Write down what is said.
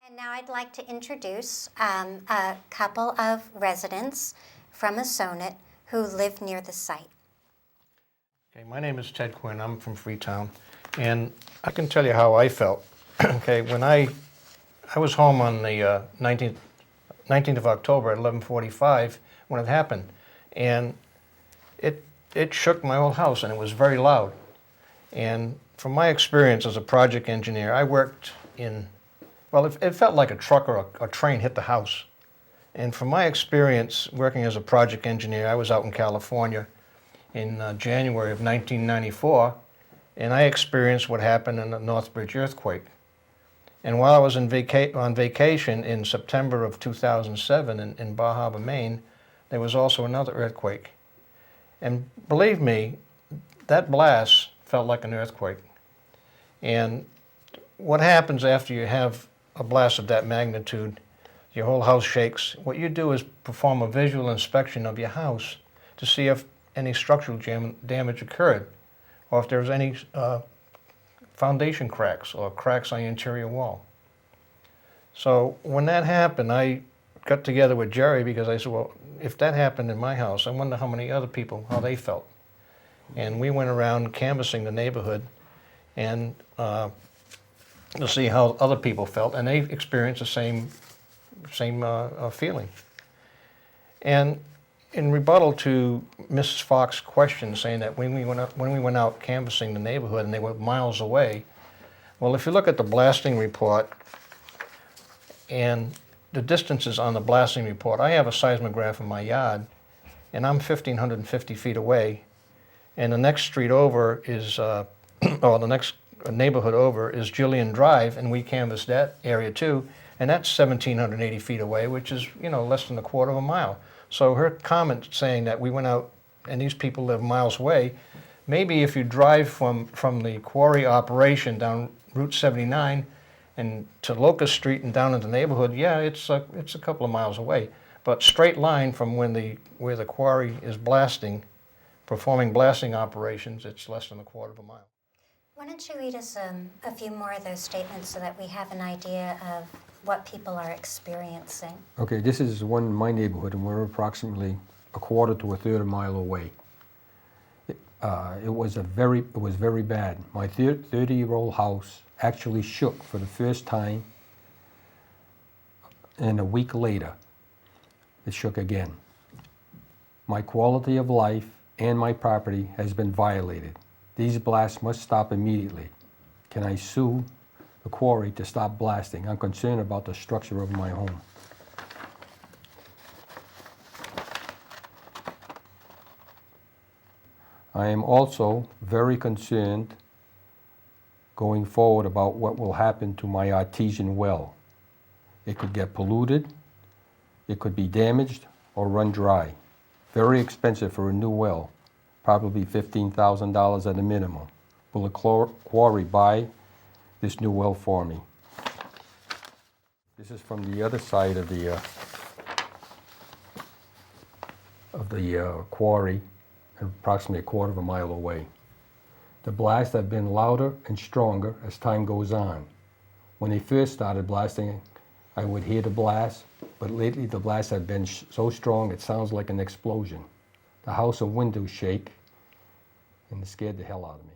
And now I'd like to introduce a couple of residents from Assonet who live near the site. Okay, my name is Ted Quinn. I'm from Freetown, and I can tell you how I felt. Okay, when I was home on the 19th of October at 11:45 when it happened, and it shook my whole house, and it was very loud. And from my experience as a project engineer, I worked in, well, it felt like a truck or a train hit the house. And from my experience working as a project engineer, I was out in California in January of 1994, and I experienced what happened in the Northbridge earthquake. And while I was on vacation in September of 2007 in Bar Harbor, Maine, there was also another earthquake. And believe me, that blast felt like an earthquake. And what happens after you have a blast of that magnitude, your whole house shakes. What you do is perform a visual inspection of your house to see if any structural damage occurred, or if there's any foundation cracks or cracks on the interior wall. So when that happened, I got together with Jerry because I said, well, if that happened in my house, I wonder how many other people, how they felt. And we went around canvassing the neighborhood and to see how other people felt, and they experienced the same feeling. And in rebuttal to Mrs. Fox's question, saying that when we went out canvassing the neighborhood and they were miles away, well, if you look at the blasting report and the distances on the blasting report, I have a seismograph in my yard, and I'm 1,550 feet away, and the next street over is, or the next neighborhood over is Gillian Drive, and we canvassed that area too, and that's 1,780 feet away, which is, less than a quarter of a mile. So her comment saying that we went out and these people live miles away, maybe if you drive from the quarry operation down Route 79 and to Locust Street and down into the neighborhood, yeah, it's a couple of miles away. But straight line from where the quarry is performing blasting operations, it's less than a quarter of a mile. Why don't you read us a few more of those statements so that we have an idea of what people are experiencing? Okay, this is one in my neighborhood, and we're approximately a quarter to a third of a mile away. It was very bad. My 30-year-old house actually shook for the first time, and a week later, it shook again. My quality of life and my property has been violated. These blasts must stop immediately. Can I sue the quarry to stop blasting? I'm concerned about the structure of my home. I am also very concerned going forward about what will happen to my artesian well. It could get polluted, it could be damaged, or run dry. Very expensive for a new well, probably $15,000 at a minimum. Will the quarry buy this new well for me? This is from the other side of the quarry, approximately a quarter of a mile away. The blasts have been louder and stronger as time goes on. When they first started blasting, I would hear the blast, but lately the blasts have been so strong it sounds like an explosion. The house and windows shake, and it scared the hell out of me.